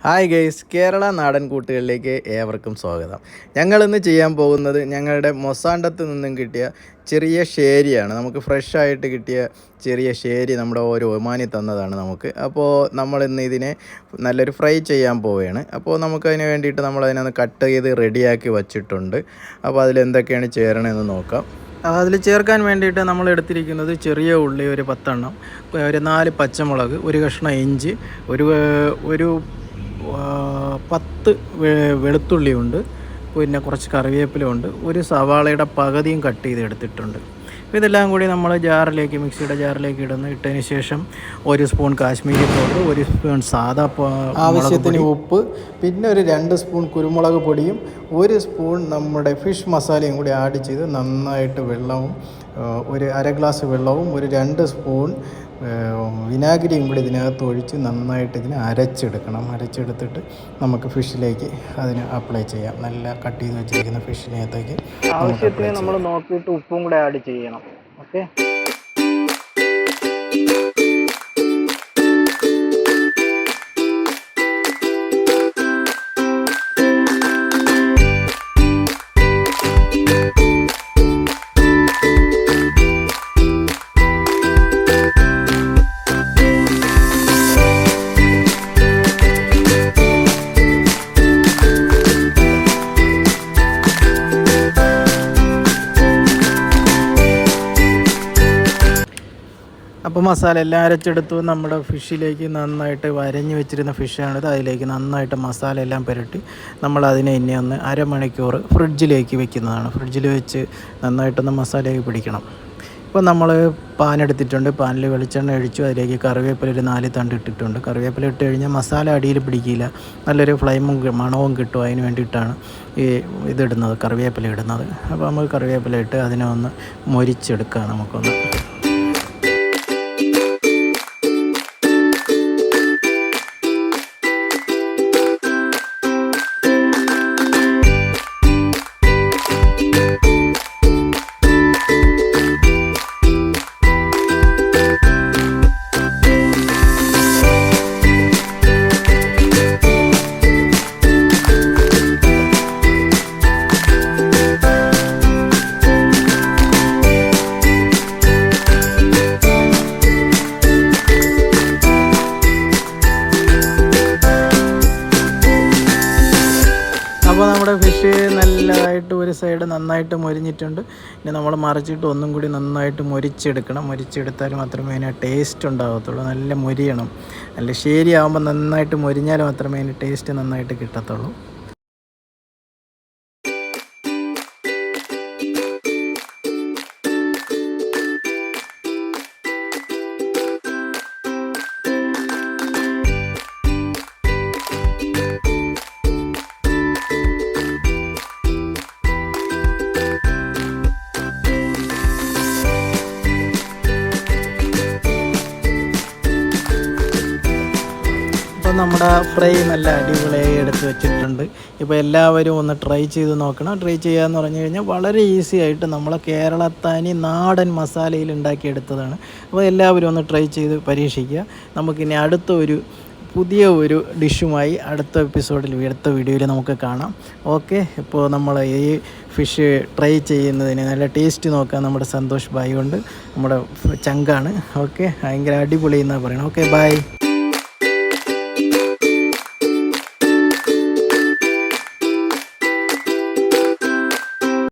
Hi guys, Kerala നാടൻ കൂട്ടുകളിലേക്ക് ഏവർക്കും സ്വാഗതം. ഞങ്ങളിന്ന് ചെയ്യാൻ പോകുന്നത് ഞങ്ങളുടെ മൊസാണ്ടത്ത് നിന്നും കിട്ടിയ ചെറിയ ഷേരിയാണ്. നമുക്ക് ഫ്രഷായിട്ട് കിട്ടിയ ചെറിയ ഷേരി നമ്മുടെ ഒരു ഒമാനി തന്നതാണ് നമുക്ക്. അപ്പോൾ നമ്മളിന്ന് ഇതിനെ നല്ലൊരു ഫ്രൈ ചെയ്യാൻ പോവുകയാണ്. അപ്പോൾ നമുക്കതിന് വേണ്ടിയിട്ട് നമ്മളതിനൊന്ന് കട്ട് ചെയ്ത് റെഡിയാക്കി വച്ചിട്ടുണ്ട്. അപ്പോൾ അതിലെന്തൊക്കെയാണ് ചേരണമെന്ന് നോക്കാം. അതിൽ ചേർക്കാൻ വേണ്ടിയിട്ട് നമ്മൾ എടുത്തിരിക്കുന്നത് ചെറിയ ഉള്ളി ഒരു 10 എണ്ണം, ഒരു 4 പച്ചമുളക്, ഒരു കഷ്ണം ഇഞ്ചി, ഒരു 10 വെളുത്തുള്ളിയുണ്ട്, പിന്നെ കുറച്ച് കറിവേപ്പിലുണ്ട്, ഒരു സവാളയുടെ പകുതിയും കട്ട് ചെയ്ത് എടുത്തിട്ടുണ്ട്. ഇതെല്ലാം കൂടി നമ്മൾ മിക്സിയുടെ ജാറിലേക്ക് ഇട്ടതിന് ശേഷം 1 സ്പൂൺ കാശ്മീരി പൗഡർ, 1 സ്പൂൺ സാദാ ആവശ്യത്തിന് ഉപ്പ്, പിന്നെ ഒരു 2 സ്പൂൺ കുരുമുളക് പൊടിയും 1 സ്പൂൺ നമ്മുടെ ഫിഷ് മസാലയും കൂടി ആഡ് ചെയ്ത് നന്നായിട്ട് വെള്ളവും, ഒരു 1/2 ഗ്ലാസ് വെള്ളവും, ഒരു 2 സ്പൂൺ വിനാഗിരിയും കൂടി ഇതിനകത്ത് ഒഴിച്ച് നന്നായിട്ട് ഇതിനെ അരച്ചെടുത്തിട്ട് നമുക്ക് ഫിഷിലേക്ക് അതിന് അപ്ലൈ ചെയ്യാം. നല്ല കട്ട് ചെയ്ത് വെച്ചിരിക്കുന്ന ഫിഷിനകത്തേക്ക് ആവശ്യത്തിന് നമ്മൾ നോക്കിയിട്ട് ഉപ്പും കൂടെ ആഡ് ചെയ്യണം. ഓക്കെ, അപ്പോൾ മസാല എല്ലാം അരച്ചെടുത്തു. നമ്മുടെ ഫിഷിലേക്ക് നന്നായിട്ട് വരഞ്ഞ് വെച്ചിരുന്ന ഫിഷാണിത്. അതിലേക്ക് നന്നായിട്ട് മസാല എല്ലാം പുരട്ടി നമ്മളതിനെ ഇനി ഒന്ന് അരമണിക്കൂർ ഫ്രിഡ്ജിലേക്ക് വെക്കുന്നതാണ്. ഫ്രിഡ്ജിൽ വെച്ച് നന്നായിട്ടൊന്ന് മസാലയൊക്കെ പിടിക്കണം. ഇപ്പോൾ നമ്മൾ പാൻ എടുത്തിട്ടുണ്ട്. പാനിൽ വെളിച്ചെണ്ണ ഒഴിച്ചു. അതിലേക്ക് കറിവേപ്പില ഒരു 4 തണ്ട് ഇട്ടിട്ടുണ്ട്. കറിവേപ്പില ഇട്ട് കഴിഞ്ഞാൽ മസാല അടിയിൽ പിടിക്കില്ല, നല്ലൊരു ഫ്ലെയിമും മണവും കിട്ടും. അതിന് വേണ്ടിയിട്ടാണ് ഇതിടുന്നത്, കറിവേപ്പില ഇടുന്നത്. അപ്പോൾ നമുക്ക് കറിവേപ്പില ഇട്ട് അതിനെ ഒന്ന് മൊരിച്ചെടുക്കാം. നമുക്കൊന്ന് അപ്പോൾ നമ്മുടെ ഫിഷ് നല്ലതായിട്ട് ഒരു സൈഡ് നന്നായിട്ട് മൊരിഞ്ഞിട്ടുണ്ട്. ഇനി നമ്മൾ മറിച്ചിട്ട് ഒന്നും കൂടി നന്നായിട്ട് മൊരിച്ചെടുക്കണം. മൊരിച്ചെടുത്താൽ മാത്രമേ അതിന് ടേസ്റ്റ് ഉണ്ടാകത്തുള്ളൂ. നല്ല മൊരിയണം. നല്ല ശരിയാകുമ്പോൾ നന്നായിട്ട് മൊരിഞ്ഞാൽ മാത്രമേ അതിന് ടേസ്റ്റ് നന്നായിട്ട് കിട്ടത്തുള്ളൂ. നമ്മുടെ ഫ്രൈ നല്ല അടിപൊളിയായി എടുത്ത് വെച്ചിട്ടുണ്ട്. ഇപ്പോൾ എല്ലാവരും ഒന്ന് ട്രൈ ചെയ്ത് നോക്കണം. ട്രൈ ചെയ്യുകയെന്ന് പറഞ്ഞു കഴിഞ്ഞാൽ വളരെ ഈസി ആയിട്ട് നമ്മളെ കേരളത്തനി നാടൻ മസാലയിൽ ഉണ്ടാക്കിയെടുത്തതാണ്. അപ്പോൾ എല്ലാവരും ഒന്ന് ട്രൈ ചെയ്ത് പരീക്ഷിക്കുക. നമുക്കിനി പുതിയ ഒരു ഡിഷുമായി അടുത്ത വീഡിയോയിൽ നമുക്ക് കാണാം. ഓക്കെ, ഇപ്പോൾ നമ്മൾ ഈ ഫിഷ് ട്രൈ ചെയ്യുന്നതിന് നല്ല ടേസ്റ്റ് നോക്കാൻ നമ്മുടെ സന്തോഷ് ഭായി കൊണ്ട് നമ്മുടെ ചങ്കാണ്. ഓക്കെ, ഭയങ്കര അടിപൊളി എന്നാണ് പറയുന്നത്. Okay, by.